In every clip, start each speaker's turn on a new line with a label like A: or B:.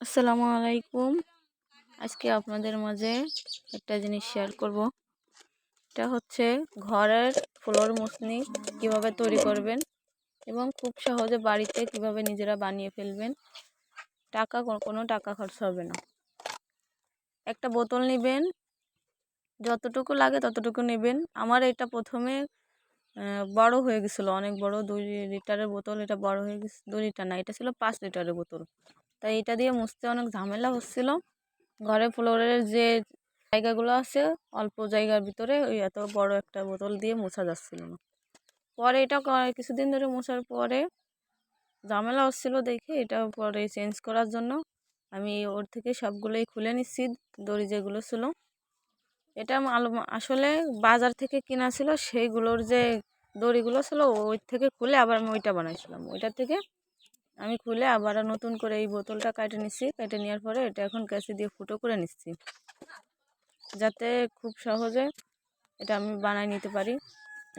A: আসসালামু আলাইকুম। আজকে আপনাদের মাঝে একটা জিনিস শেয়ার করব। এটা হচ্ছে ঘরের ফ্লোর মুছনি কিভাবে তৈরি করবেন এবং খুব সহজে বাড়িতে কিভাবে নিজেরা বানিয়ে ফেলবেন। কোনো টাকা খরচ হবে না। একটা বোতল নেবেন, যতটুকু লাগে ততটুকু নেবেন। আমার এটা প্রথমে বড় হয়ে গেছিলো, অনেক বড়, 2 লিটারের বোতল। এটা বড় হয়ে গেছে, 2 লিটার না, এটা ছিল 5 লিটারের বোতল। তাই এটা দিয়ে মুছতে অনেক ঝামেলা হচ্ছিল। ঘরে ফ্লোরের যে জায়গাগুলো আছে, অল্প জায়গার ভিতরে ওই এত বড় একটা বোতল দিয়ে মোছা যাচ্ছিল না। পরে এটা কিছুদিন ধরে মোছার পরে ঝামেলা হচ্ছিল দেখে এটা পরে চেঞ্জ করার জন্য আমি ওর থেকে সবগুলোই খুলে নিচ্ছি, দড়ি যেগুলো ছিল। এটা আসলে বাজার থেকে কেনা ছিল, সেইগুলোর যে দড়িগুলো ছিল ওই থেকে খুলে আবার আমি ওইটা বানাইছিলাম। ওইটা থেকে আমি খুলে আবার নতুন করে এই বোতলটা কেটে নিচ্ছি। কেটে নেওয়ার পরে এটা এখন কাঁচি দিয়ে ফুটো করে নিচ্ছি, যাতে খুব সহজে এটা আমি বানাই নিতে পারি।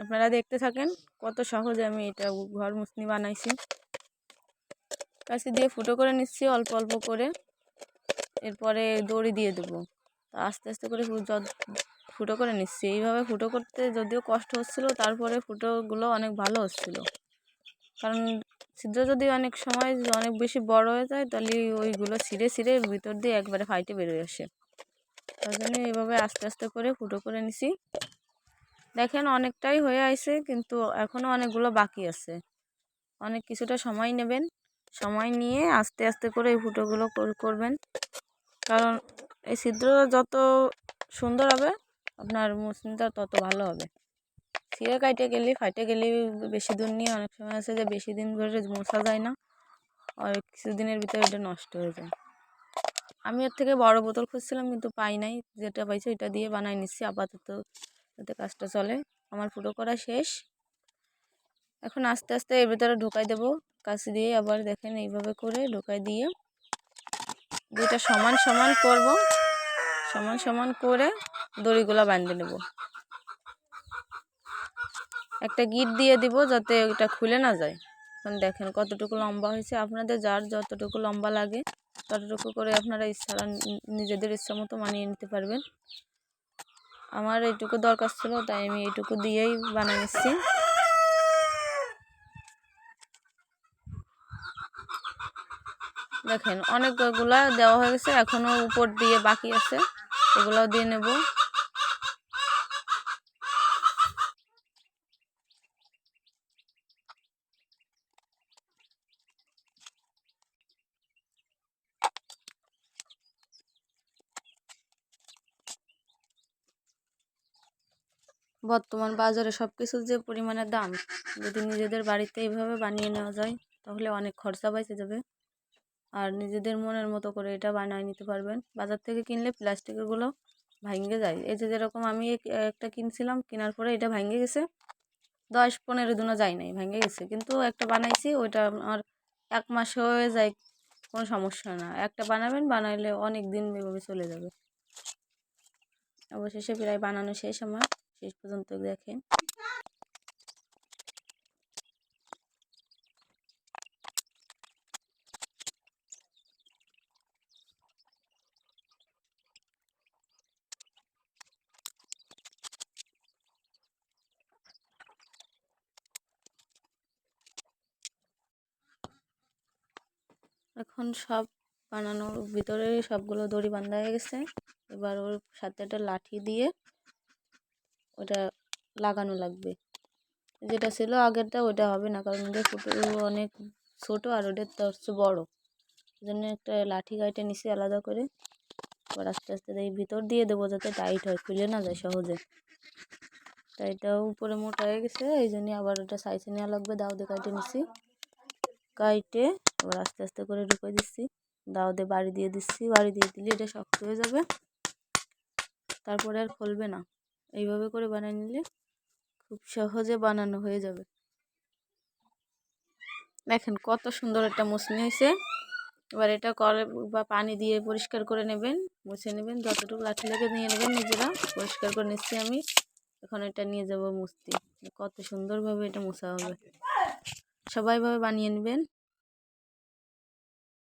A: আপনারা দেখতে থাকেন কত সহজে আমি এটা ঘর মুছনি বানাইছি। কাঁচি দিয়ে ফুটো করে নিচ্ছি অল্প অল্প করে। এরপরে দড়ি দিয়ে দেবো, আস্তে আস্তে করে ফুটো করে নিচ্ছি। এইভাবে ফুটো করতে যদিও কষ্ট হচ্ছিলো, তারপরে ফুটোগুলো অনেক ভালো হচ্ছিলো। কারণ ছিদ্র যদি অনেক সময় অনেক বেশি বড় হয়ে যায়, তাহলে ওইগুলো ছিঁড়ে ছিঁড়ে ভিতর দিয়ে একবারে ফাইটে বেরোয় আসে। তার জন্য এইভাবে আস্তে আস্তে করে ফুটো করে নিছি। দেখেন অনেকটাই হয়ে আসে, কিন্তু এখনও অনেকগুলো বাকি আছে। অনেক কিছুটা সময় নেবেন, সময় নিয়ে আস্তে আস্তে করে এই ফুটোগুলো করবেন। কারণ এই ছিদ্র যত সুন্দর হবে আপনার মুছনিটা তত ভালো হবে। ছিঁড়ে কাটে গেলে ফাইটে গেলে বেশি দূর নিয়ে অনেক সময় আছে যে বেশি দিন ধরে মোছা যায় না, আর কিছুদিনের ভিতরে এটা নষ্ট হয়ে যায়। আমি এর থেকে বড় বোতল খুঁজছিলাম কিন্তু পাই নাই, যেটা পাইছি এটা দিয়ে বানাই নিচ্ছি আপাতত, যাতে কাজটা চলে। আমার ফুটো করা শেষ। এখন আস্তে আস্তে এর ভিতরে ঢোকাই দেবো কাঁচি দিয়ে। আবার দেখেন এইভাবে করে ঢোকাই দিয়ে দুইটা সমান সমান করব, সমান সমান করে দড়িগুলো বাঁধে নেব। একটা গিট দিয়ে দিব যাতে ওটা খুলে না যায়। এখন দেখেন কতটুকু লম্বা হয়েছে। আপনাদের যার যতটুকু লম্বা লাগে ততটুকু করে আপনারা নিজেদের ইচ্ছা মতো মানিয়ে নিতে পারবেন। আমার এইটুকু দরকার ছিল, তাই আমি এইটুকু দিয়েই বানিয়ে নিচ্ছি। দেখেন অনেকগুলা দেওয়া হয়ে গেছে, এখনও উপর দিয়ে বাকি আছে, এগুলাও দিয়ে নেব। বর্তমান বাজারে সব কিছুর যে পরিমাণে দাম, যদি নিজেদের বাড়িতে এইভাবে বানিয়ে নেওয়া যায় তাহলে অনেক খরচা বেঁচে যাবে। আর নিজেদের মনের মতো করে এটা বানিয়ে নিতে পারবেন। বাজার থেকে কিনলে প্লাস্টিকেরগুলো ভাঙে যায়। এই যে যেরকম আমি একটা কিনছিলাম, কেনার পরে এটা ভেঙে গেছে, 10-15 দিনও যায় নাই, ভেঙে গেছে। কিন্তু একটা বানাইছি, ওইটা আমার 1 মাস হয়ে যায়, কোনো সমস্যা না। একটা বানাবেন, বানাইলে অনেক দিন এভাবে চলে যাবে। অবশেষে প্রায় বানানো শেষ আমার, শেষ পর্যন্ত দেখেন। এখন সব বানানোর ভিতরে সবগুলো দড়ি বাঁধা হয়ে গেছে। এবার ওর সাথে একটা লাঠি দিয়ে ওটা লাগানো লাগবে। যেটা ছিল আগেরটা ওটা হবে না, কারণ ওটা ফুটো অনেক ছোটো আর ওটা তো হচ্ছে বড়ো। এই জন্য একটা লাঠি গাইটে নিচে আলাদা করে আবার আস্তে আস্তে এই ভিতর দিয়ে দেবো, যাতে টাইট হয়, খুলে না যায় সহজে। তাই এটাও উপরে মোটা হয়ে গেছে, এই জন্য আবার ওটা সাইজে নেওয়া লাগবে। দাও দিয়ে কাটে নিচ্ছি, কাইটে আবার আস্তে আস্তে করে ঢুকে দিচ্ছি। দাও দিয়ে বাড়ি দিয়ে দিচ্ছি, বাড়ি দিয়ে দিলে এটা শক্ত হয়ে যাবে, তারপরে আর খুলবে না। এইভাবে করে বানিয়ে নিলে খুব সহজে বানানো হয়ে যাবে। দেখেন কত সুন্দর একটা মুছনি হয়েছে। এবার এটা করে বা পানি দিয়ে পরিষ্কার করে নেবেন, মুছে নেবেন, যতটুকু লাঠি লেগে নিয়ে নেবেন। নিজেরা পরিষ্কার করে নিচ্ছি আমি। এখন এটা নিয়ে যাব মুছতে। কত সুন্দরভাবে এটা মোছা হবে। সবাই ভাবে বানিয়ে নেবেন।